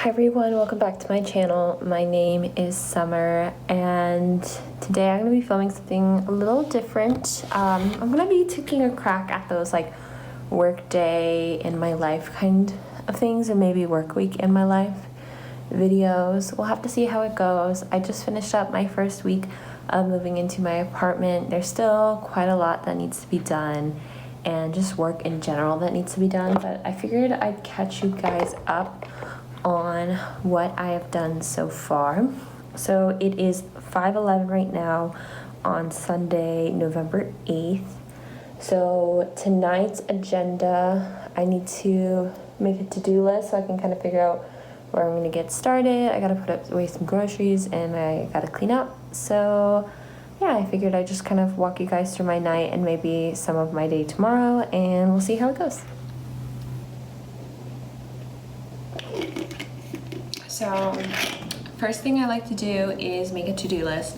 Hi everyone, welcome back to my channel. My name is Summer and today I'm going to be filming something a little different. I'm going to be taking a crack at those like work day in my life kind of things, and maybe work week in my life videos. We'll have to see how it goes. I just finished up my first week of moving into my apartment. There's still quite a lot that needs to be done and just work in general that needs to be done, but I figured I'd catch you guys up on what I have done so far. So it is 5:11 right now on Sunday, November 8th. So tonight's agenda, I need to make a to-do list so I can kind of figure out where I'm gonna get started. I gotta put away some groceries and I gotta clean up. So yeah, I figured I'd just kind of walk you guys through my night and maybe some of my day tomorrow, and we'll see how it goes. So first thing I like to do is make a to-do list.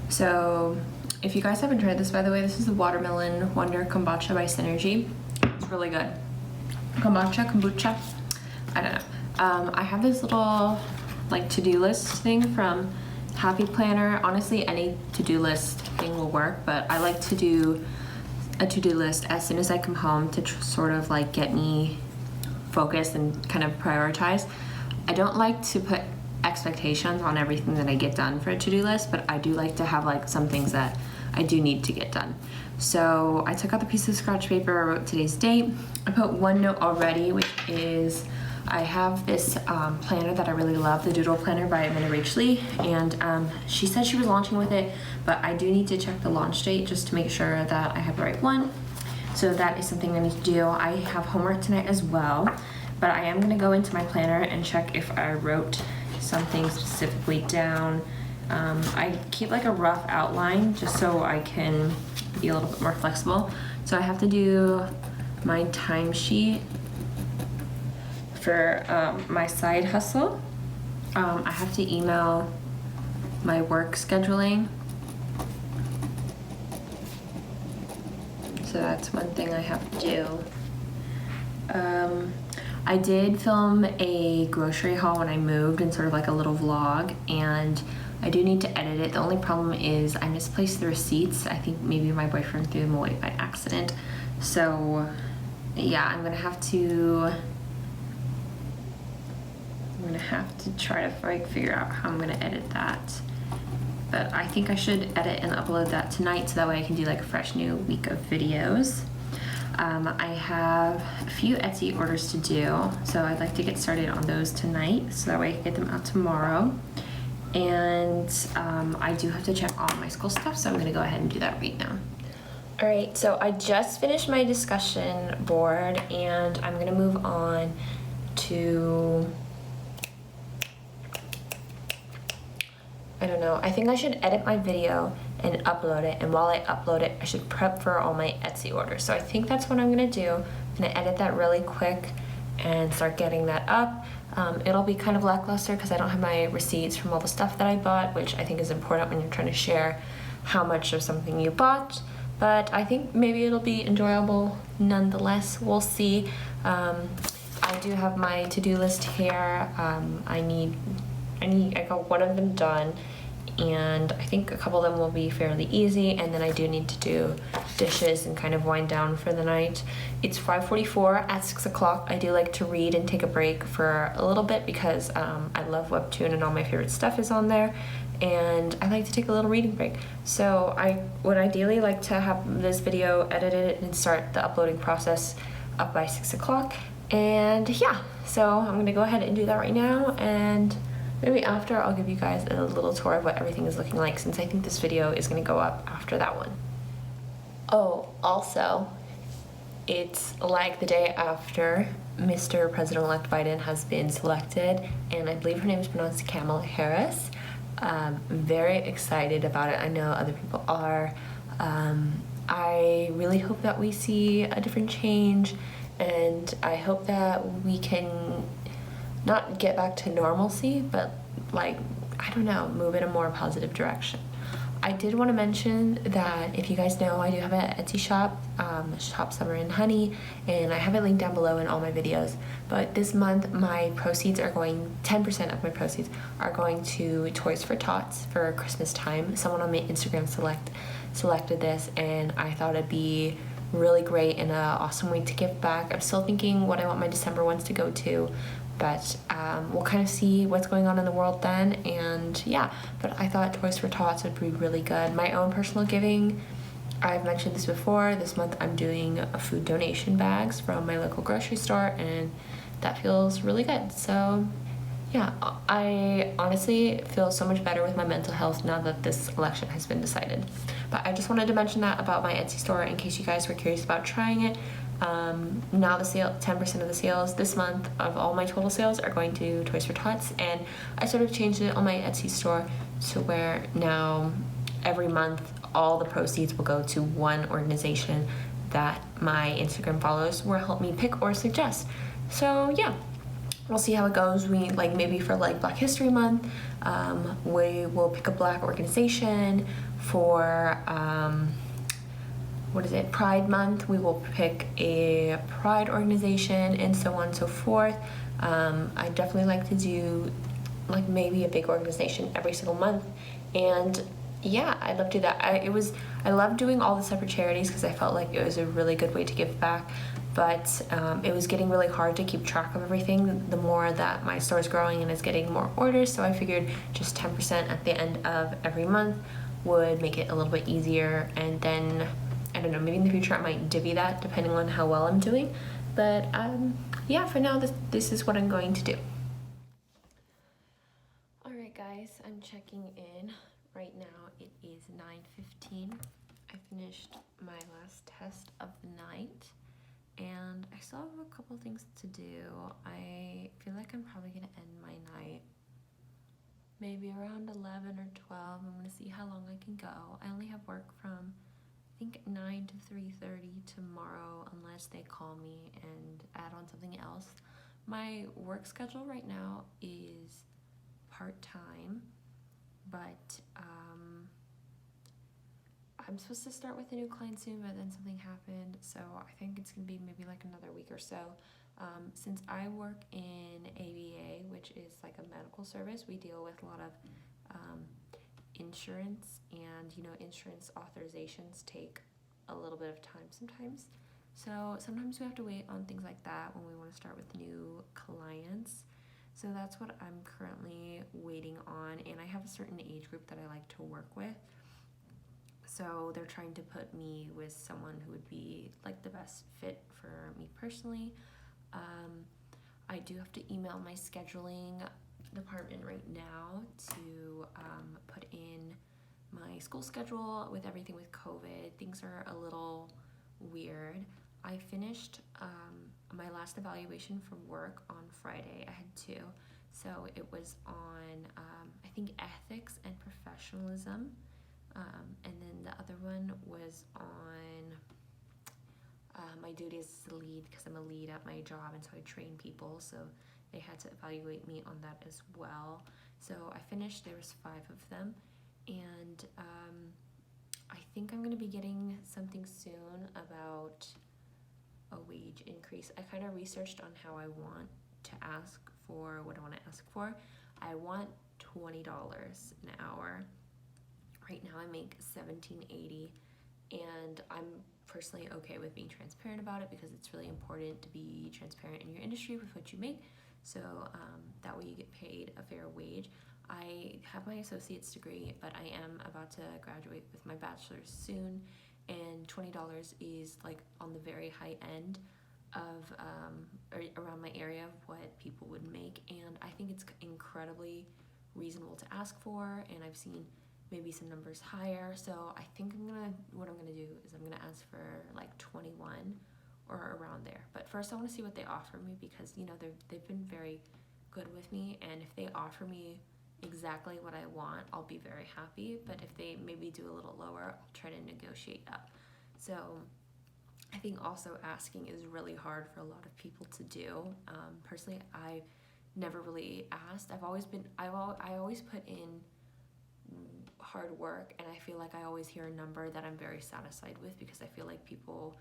So if you guys haven't tried this, by the way, this is the Watermelon Wonder Kombucha by Synergy. It's really good. Kombucha, I don't know. I have this little like to-do list thing from Happy Planner. Honestly, any to-do list thing will work, but I like to do a to-do list as soon as I come home to sort of like get me focused and kind of prioritize. I don't like to put expectations on everything that I get done for a to-do list, but I do like to have like some things that I do need to get done. So I took out the piece of scratch paper, I wrote today's date. I put one note already, which is I have this planner that I really love, the Doodle Planner by Amanda Rachley, and she said she was launching with it, but I do need to check the launch date just to make sure that I have the right one. So that is something I need to do. I have homework tonight as well, but I am gonna go into my planner and check if I wrote something specifically down. I keep like a rough outline just so I can be a little bit more flexible. So I have to do my timesheet for my side hustle. I have to email my work scheduling. So that's one thing I have to do. I did film a grocery haul when I moved and sort of like a little vlog, and I do need to edit it. The only problem is I misplaced the receipts. I think maybe my boyfriend threw them away by accident. So yeah, I'm gonna have to try to like figure out how I'm gonna edit that. But I think I should edit and upload that tonight so that way I can do like a fresh new week of videos. I have a few Etsy orders to do, so I'd like to get started on those tonight so that way I can get them out tomorrow. And I do have to check all my school stuff, so I'm gonna go ahead and do that right now. All right, so I just finished my discussion board and I'm gonna move on to, I don't know, I think I should edit my video and upload it, and while I upload it, I should prep for all my Etsy orders. So I think that's what I'm gonna do. I'm gonna edit that really quick and start getting that up. It'll be kind of lackluster because I don't have my receipts from all the stuff that I bought, which I think is important when you're trying to share how much of something you bought, but I think maybe it'll be enjoyable nonetheless. We'll see. I do have my to-do list here. I got one of them done, and I think a couple of them will be fairly easy, and then I do need to do dishes and kind of wind down for the night. It's 5:44. At 6 o'clock I do like to read and take a break for a little bit because I love Webtoon and all my favorite stuff is on there, and I like to take a little reading break. So I would ideally like to have this video edited and start the uploading process up by 6 o'clock, and yeah, so I'm gonna go ahead and do that right now, and maybe after I'll give you guys a little tour of what everything is looking like, since I think this video is gonna go up after that one. Oh, also, it's like the day after Mr. President-elect Biden has been selected, and I believe her name is pronounced Kamala Harris. Very excited about it. I know other people are. I really hope that we see a different change, and I hope that we can not get back to normalcy, but like, I don't know, move in a more positive direction. I did want to mention that if you guys know, I do have an Etsy shop, Shop Summer and Honey, and I have it linked down below in all my videos. But this month, my proceeds are going, 10% of my proceeds are going to Toys for Tots for Christmas time. Someone on my Instagram selected this, and I thought it'd be really great and an awesome way to give back. I'm still thinking what I want my December ones to go to, but we'll kind of see what's going on in the world then. And yeah, but I thought Toys for Tots would be really good. My own personal giving, I've mentioned this before, this month I'm doing a food donation bags from my local grocery store, and that feels really good. So yeah, I honestly feel so much better with my mental health now that this election has been decided. But I just wanted to mention that about my Etsy store in case you guys were curious about trying it. Now the sale, 10% of the sales this month of all my total sales are going to Toys for Tots, and I sort of changed it on my Etsy store to where now every month all the proceeds will go to one organization that my Instagram followers will help me pick or suggest. So yeah, we'll see how it goes. We maybe for Black History Month, we will pick a Black organization. For Pride Month, we will pick a Pride organization, and so on and so forth. I definitely like to do maybe a big organization every single month, and yeah, I'd love to do that. I love doing all the separate charities because I felt like it was a really good way to give back. But it was getting really hard to keep track of everything the more that my store is growing and is getting more orders. So I figured just 10% at the end of every month would make it a little bit easier. And then, I don't know, maybe in the future I might divvy that depending on how well I'm doing. But yeah, for now, this is what I'm going to do. Alright guys, I'm checking in. Right now it is 9:15. I finished my last test of the night, and I still have a couple things to do. I feel like I'm probably gonna end my night maybe around 11 or 12. I'm gonna see how long I can go. I only have work from I think 9 to 3:30 tomorrow, unless they call me and add on something else. My work schedule right now is part-time, but I'm supposed to start with a new client soon, but then something happened, so I think it's gonna be maybe another week or so. Since I work in ABA, which is a medical service, we deal with a lot of insurance, and insurance authorizations take a little bit of time sometimes. So sometimes we have to wait on things like that when we want to start with new clients. So that's what I'm currently waiting on, and I have a certain age group that I like to work with. So they're trying to put me with someone who would be the best fit for me personally. I do have to email my scheduling department right now to put in my school schedule. With everything with COVID, things are a little weird. I finished my last evaluation from work on Friday. I had two. So it was on, I think, ethics and professionalism. And then the other one was on my duties as a lead, because I'm a lead at my job, and so I train people. So they had to evaluate me on that as well. So I finished, there was 5 of them. And I think I'm going to be getting something soon about a wage increase. I kind of researched on how I want to ask for what I want to ask for. I want $20 an hour. Right now I make $17.80, and I'm personally okay with being transparent about it because it's really important to be transparent in your industry with what you make, so that way you get paid a fair wage. I have my associate's degree, but I am about to graduate with my bachelor's soon, and $20 is on the very high end of around my area of what people would make, and I think it's incredibly reasonable to ask for, and I've seen maybe some numbers higher. So I think what I'm gonna do is I'm gonna ask for 21 or around there. But first I want to see what they offer me, because they've been very good with me, and if they offer me exactly what I want, I'll be very happy. But if they maybe do a little lower, I'll try to negotiate up. So I think also asking is really hard for a lot of people to do. Personally, I never really asked. I always put in hard work, and I feel like I always hear a number that I'm very satisfied with, because I feel like people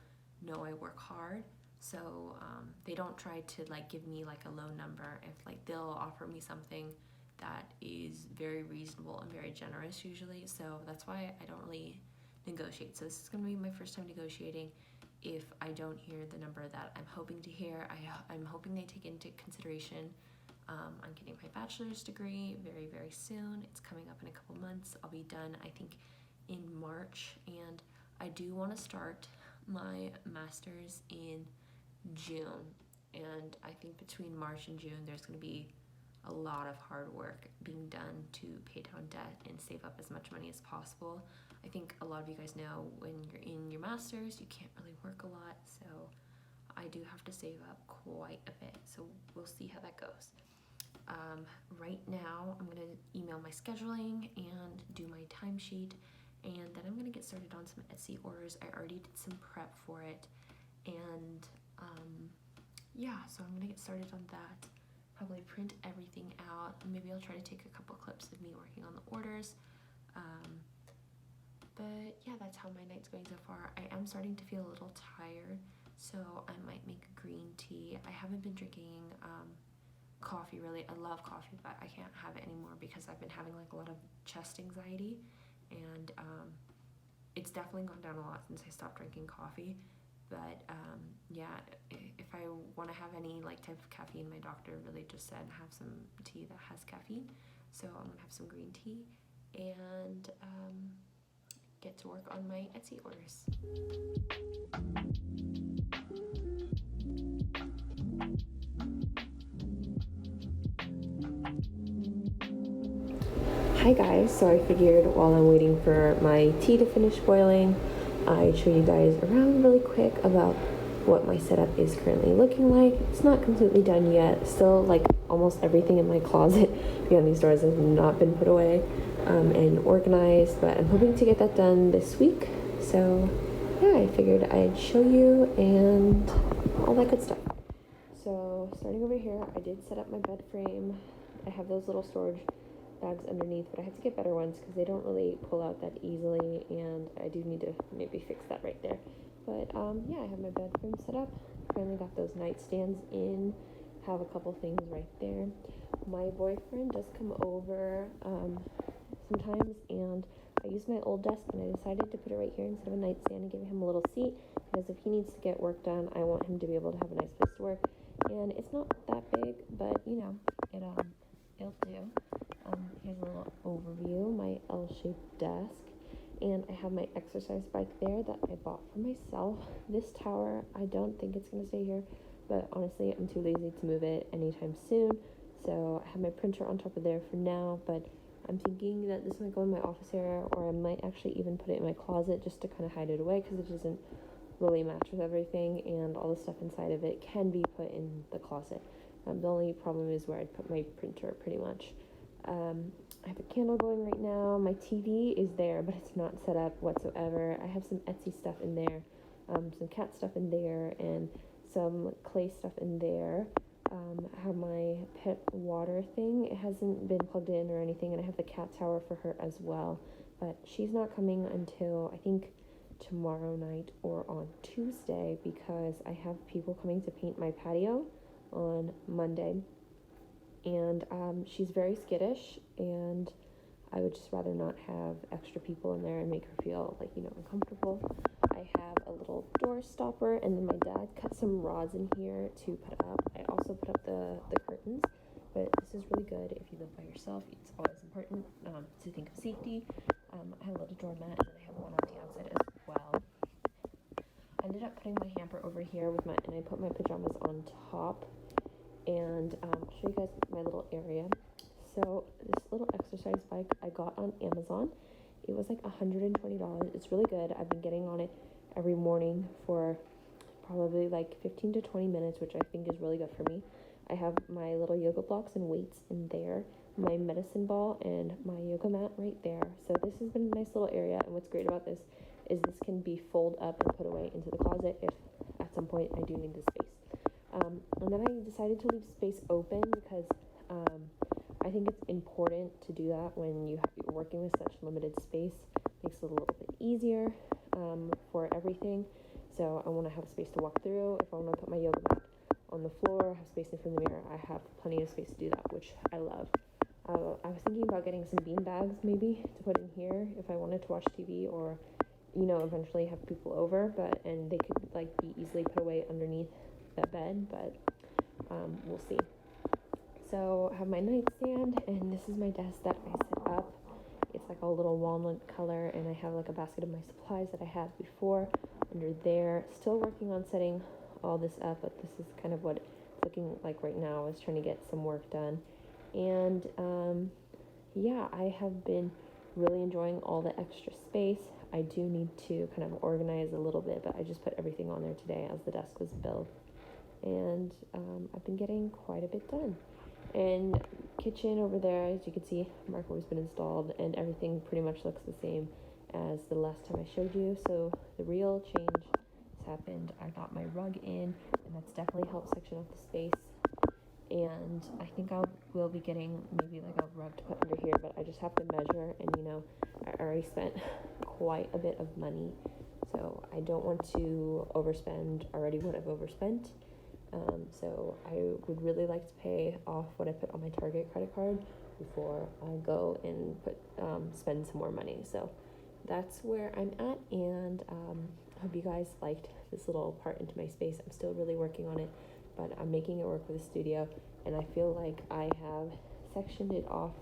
know I work hard. So they don't try to like give me like a low number. If like they'll offer me something that is very reasonable and very generous usually. So that's why I don't really negotiate. So this is gonna be my first time negotiating. If I don't hear the number that I'm hoping to hear, I'm hoping they take into consideration I'm getting my bachelor's degree very, very soon. It's coming up in a couple months. I'll be done, I think, in March, and I do want to start my master's in June. And I think between March and June, there's going to be a lot of hard work being done to pay down debt and save up as much money as possible. I think a lot of you guys know when you're in your master's, you can't really work a lot, so I do have to save up quite a bit. So we'll see how that goes. Right now, I'm gonna email my scheduling and do my timesheet, and then I'm gonna get started on some Etsy orders. I already did some prep for it, and yeah, so I'm gonna get started on that. Probably print everything out. Maybe I'll try to take a couple clips of me working on the orders. But yeah, that's how my night's going so far. I am starting to feel a little tired, so I might make a green tea. I haven't been drinking coffee really. I love coffee, but I can't have it anymore because I've been having like a lot of chest anxiety, and it's definitely gone down a lot since I stopped drinking coffee. But yeah, if I want to have any like type of caffeine, my doctor really just said have some tea that has caffeine. So I'm gonna have some green tea and get to work on my Etsy orders. Hi guys, so I figured while I'm waiting for my tea to finish boiling, I'd show you guys around really quick about what my setup is currently looking like. It's not completely done yet. Still, like almost everything in my closet behind these doors has not been put away and organized, but I'm hoping to get that done this week. So yeah, I figured I'd show you and all that good stuff. So starting over here, I did set up my bed frame. I have those little storage bags underneath, but I have to get better ones because they don't really pull out that easily, and I do need to maybe fix that right there. But yeah, I have my bed frame set up. Finally got those nightstands in. Have a couple things right there. My boyfriend does come over sometimes, and I used my old desk and I decided to put it right here instead of a nightstand and give him a little seat, because if he needs to get work done, I want him to be able to have a nice place to work. And it's not that big, but you know, it'll do. Here's a little overview, my L-shaped desk, and I have my exercise bike there that I bought for myself. This tower, I don't think it's going to stay here, but honestly, I'm too lazy to move it anytime soon, so I have my printer on top of there for now, but I'm thinking that this might go in my office area, or I might actually even put it in my closet just to kind of hide it away, because it doesn't really match with everything, and all the stuff inside of it can be put in the closet. The only problem is where I'd put my printer, pretty much. I have a candle going right now. My TV is there, but it's not set up whatsoever. I have some Etsy stuff in there, some cat stuff in there, and some clay stuff in there. I have my pet water thing. It hasn't been plugged in or anything, and I have the cat tower for her as well, but she's not coming until I think tomorrow night or on Tuesday, because I have people coming to paint my patio on Monday. And she's very skittish, and I would just rather not have extra people in there and make her feel like, you know, uncomfortable. I have a little door stopper, and then my dad cut some rods in here to put up. I also put up the curtains, but this is really good if you live by yourself. It's always important to think of safety. I have a little doormat, and then I have one on the outside as well. I ended up putting my hamper over here and I put my pajamas on top. And I'll show you guys my little area. So this little exercise bike I got on Amazon. It was like $120. It's really good. I've been getting on it every morning for probably like 15 to 20 minutes, which I think is really good for me. I have my little yoga blocks and weights in there, my medicine ball, and my yoga mat right there. So this has been a nice little area, and what's great about this is this can be folded up and put away into the closet if at some point I do need the space. And then I decided to leave space open because I think it's important to do that when you're working with such limited space. Makes it a little bit easier for everything. So I want to have space to walk through. If I want to put my yoga mat on the floor, have space in front of the mirror, I have plenty of space to do that, which I love. I was thinking about getting some bean bags maybe to put in here if I wanted to watch TV or, you know, eventually have people over, and they could like be easily put away underneath the bed, but we'll see. So I have my nightstand, and this is my desk that I set up. It's like a little walnut color, and I have like a basket of my supplies that I had before under there. Still working on setting all this up, but this is kind of what it's looking like right now. I was trying to get some work done, and yeah, I have been really enjoying all the extra space. I do need to kind of organize a little bit, but I just put everything on there today as the desk was built, and I've been getting quite a bit done. And kitchen over there, as you can see, microwave's been installed, and everything pretty much looks the same as the last time I showed you. So the real change has happened. I got my rug in, and that's definitely helped section up the space. And I think I will be getting maybe like a rug to put under here, but I just have to measure, and you know, I already spent quite a bit of money, so I don't want to overspend already what I've overspent. So I would really like to pay off what I put on my Target credit card before I go and spend some more money. So that's where I'm at, and I hope you guys liked this little part into my space. I'm still really working on it, but I'm making it work with the studio, and I feel like I have sectioned it off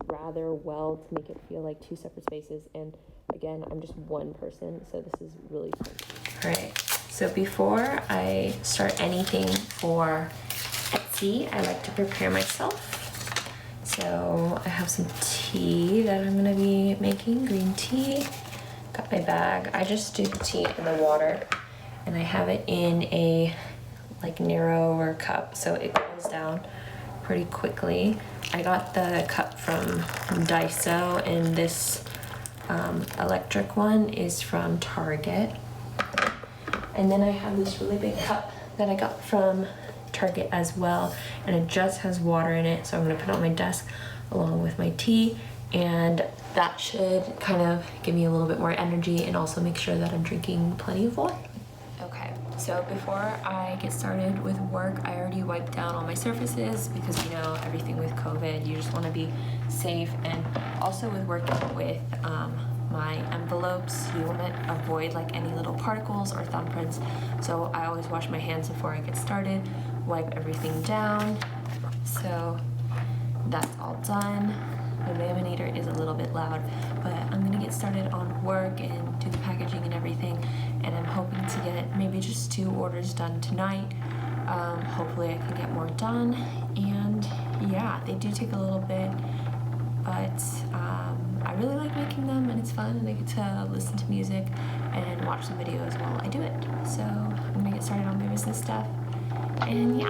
rather well to make it feel like two separate spaces. And again, I'm just one person, so this is really fun. All right. So before I start anything for Etsy, I like to prepare myself. So I have some tea that I'm gonna be making, green tea. Got my bag. I just do the tea in the water, and I have it in a like narrower cup, so it goes down pretty quickly. I got the cup from Daiso, and this electric one is from Target. And then I have this really big cup that I got from Target as well, and it just has water in it, so I'm gonna put it on my desk along with my tea, and that should kind of give me a little bit more energy and also make sure that I'm drinking plenty of water. Okay, so before I get started with work, I already wiped down all my surfaces because, you know, everything with COVID, you just want to be safe, and also with working with my envelopes, you want to avoid like any little particles or thumbprints, so I always wash my hands before I get started, wipe everything down. So that's all done. The laminator is a little bit loud, but I'm gonna get started on work and do the packaging and everything, and I'm hoping to get maybe just 2 orders done tonight. Hopefully I can get more done, and yeah, they do take a little bit, but I really like making them, and it's fun, and I get to listen to music and watch some videos while I do it. So I'm gonna get started on my business stuff, and yeah.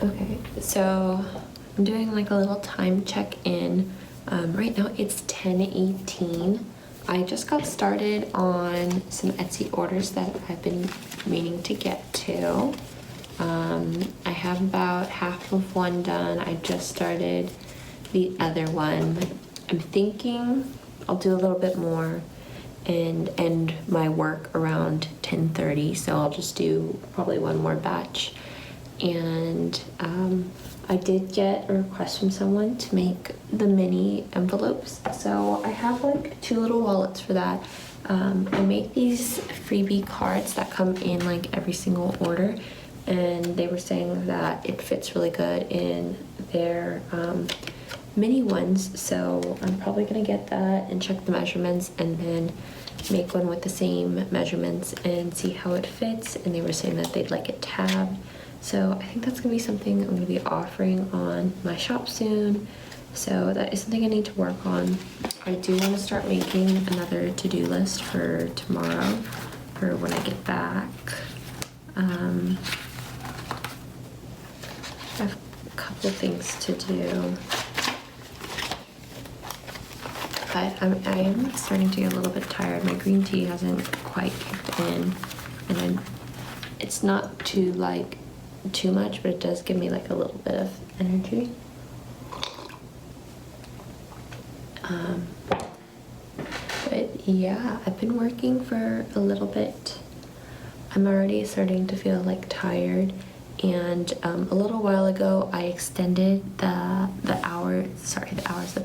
Okay, so I'm doing like a little time check-in. Right now it's 10:18. I just got started on some Etsy orders that I've been meaning to get to. I have about half of one done. I just started the other one. I'm thinking I'll do a little bit more and end my work around 10:30, so I'll just do probably one more batch. And I did get a request from someone to make the mini envelopes, so I have like 2 little wallets for that. I make these freebie cards that come in like every single order, and they were saying that it fits really good in their mini ones, so I'm probably gonna get that and check the measurements and then make one with the same measurements and see how it fits. And they were saying that they'd like it tabbed, so I think that's gonna be something I'm gonna be offering on my shop soon. So that is something I need to work on. I do want to start making another to-do list for tomorrow for when I get back. I've couple things to do. But I'm starting to get a little bit tired. My green tea hasn't quite kicked in, and it's not too much, but it does give me like a little bit of energy. But yeah, I've been working for a little bit. I'm already starting to feel like tired, and a little while ago I extended the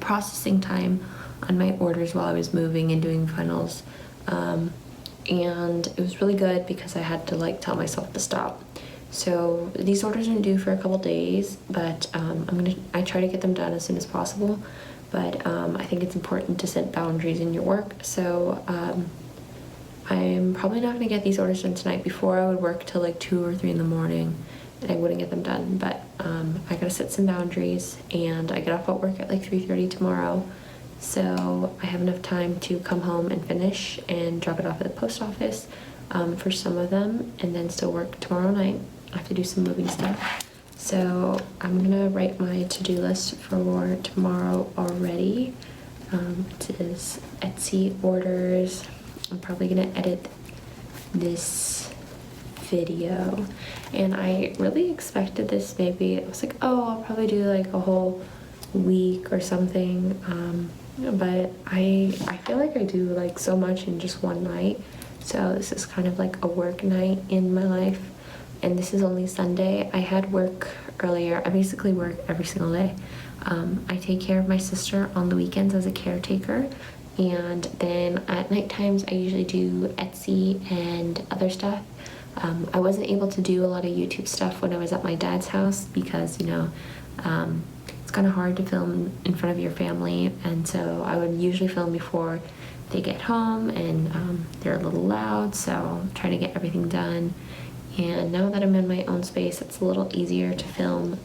processing time on my orders while I was moving and doing finals, and it was really good because I had to like tell myself to stop. So these orders are due for a couple days, but I try to get them done as soon as possible. But I think it's important to set boundaries in your work. So I'm probably not gonna get these orders done tonight. Before I would work till like 2 or 3 in the morning, and I wouldn't get them done. But I gotta set some boundaries, and I get off at work at like 3:30 tomorrow. So I have enough time to come home and finish and drop it off at the post office for some of them, and then still work tomorrow night. I have to do some moving stuff. So I'm gonna write my to-do list for tomorrow already. It is Etsy orders. I'm probably gonna edit this video, and I really expected this maybe, I was like, oh, I'll probably do like a whole week or something, but I feel like I do like so much in just one night. So this is kind of like a work night in my life, and this is only Sunday. I had work earlier. I basically work every single day. I take care of my sister on the weekends as a caretaker, and then at night times I usually do Etsy and other stuff. I wasn't able to do a lot of YouTube stuff when I was at my dad's house because, you know, it's kind of hard to film in front of your family, and so I would usually film before they get home, and they're a little loud, so try to get everything done. And now that I'm in my own space, it's a little easier to film.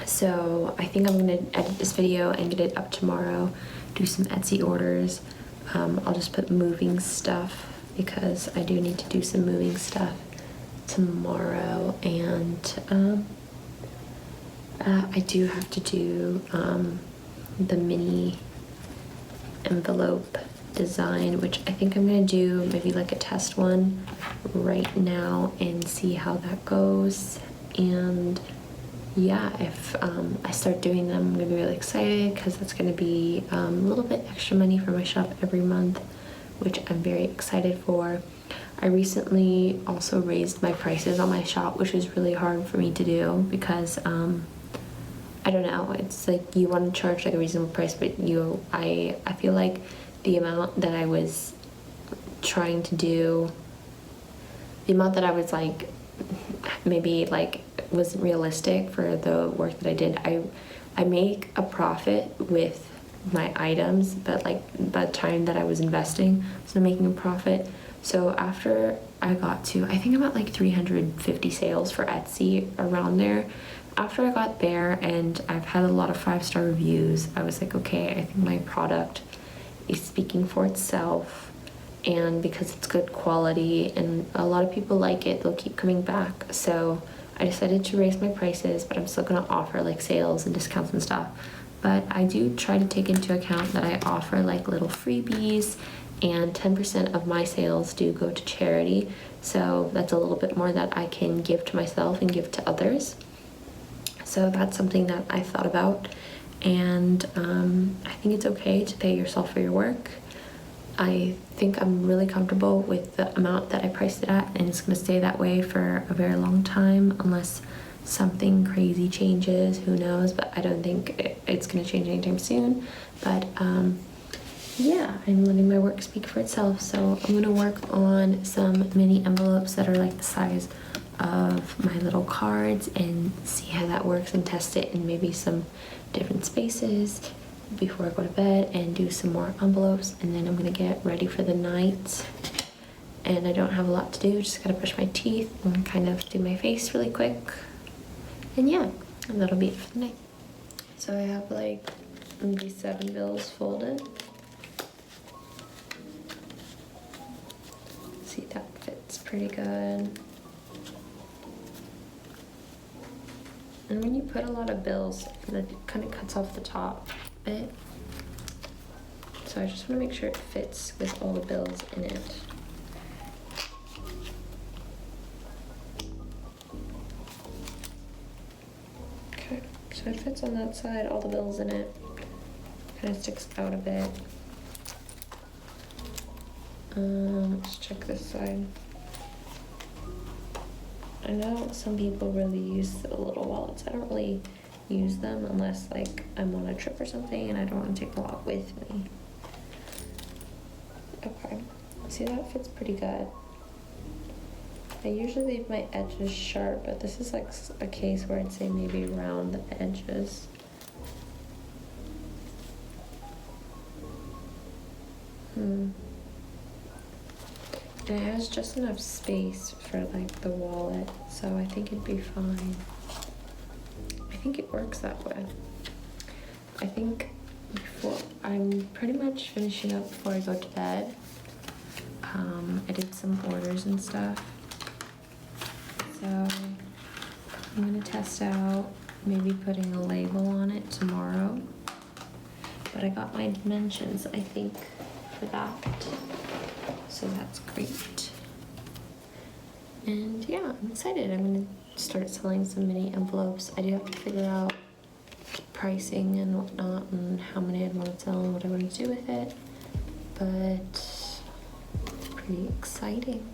So I think I'm gonna edit this video and get it up tomorrow, do some Etsy orders. I'll just put moving stuff because I do need to do some moving stuff tomorrow, and I do have to do the mini envelope design, which I think I'm gonna do maybe like a test one right now and see how that goes. And yeah, if I start doing them, I'm gonna be really excited because that's gonna be a little bit extra money for my shop every month, which I'm very excited for. I recently also raised my prices on my shop, which was really hard for me to do because I don't know, it's like you want to charge like a reasonable price, but I feel like the amount that I was trying to do, the amount that I was like maybe like wasn't realistic for the work that I did. I make a profit with my items, but like by the time that I was investing, I was not making a profit. So after I got to, I think I'm at like 350 sales for Etsy, around there. After I got there and I've had a lot of 5-star reviews, I was like, okay, I think my product is speaking for itself, and because it's good quality and a lot of people like it, they'll keep coming back. So I decided to raise my prices, but I'm still gonna offer like sales and discounts and stuff. But I do try to take into account that I offer like little freebies, and 10% of my sales do go to charity. So that's a little bit more that I can give to myself and give to others. So that's something that I thought about, and I think it's okay to pay yourself for your work. I think I'm really comfortable with the amount that I priced it at, and it's going to stay that way for a very long time unless something crazy changes, who knows, but I don't think it's going to change anytime soon. But yeah, I'm letting my work speak for itself. So I'm going to work on some mini envelopes that are like the size of my little cards and see how that works and test it in maybe some different spaces before I go to bed, and do some more envelopes, and then I'm gonna get ready for the night. And I don't have a lot to do, just gotta brush my teeth and kind of do my face really quick, and yeah, and that'll be it for the night. So I have like these 7 bills folded. See, that fits pretty good. And when you put a lot of bills, it kind of cuts off the top a bit. So I just want to make sure it fits with all the bills in it. Okay, so it fits on that side, all the bills in it. Kind of sticks out a bit. Let's check this side. I know some people really use the little wallets. I don't really use them unless like I'm on a trip or something and I don't want to take a lot with me. Okay, see, that fits pretty good. I usually leave my edges sharp, but this is like a case where I'd say maybe round the edges. And it has just enough space for like the wallet, so I think it'd be fine. I think it works that way. I think I'm pretty much finishing up before I go to bed. I did some orders and stuff, so I'm gonna test out maybe putting a label on it tomorrow, but I got my dimensions, I think, for that, so that's great. And yeah, I'm excited. I'm gonna start selling some mini envelopes. I do have to figure out pricing and whatnot and how many I'd want to sell and what I want to do with it, but pretty exciting.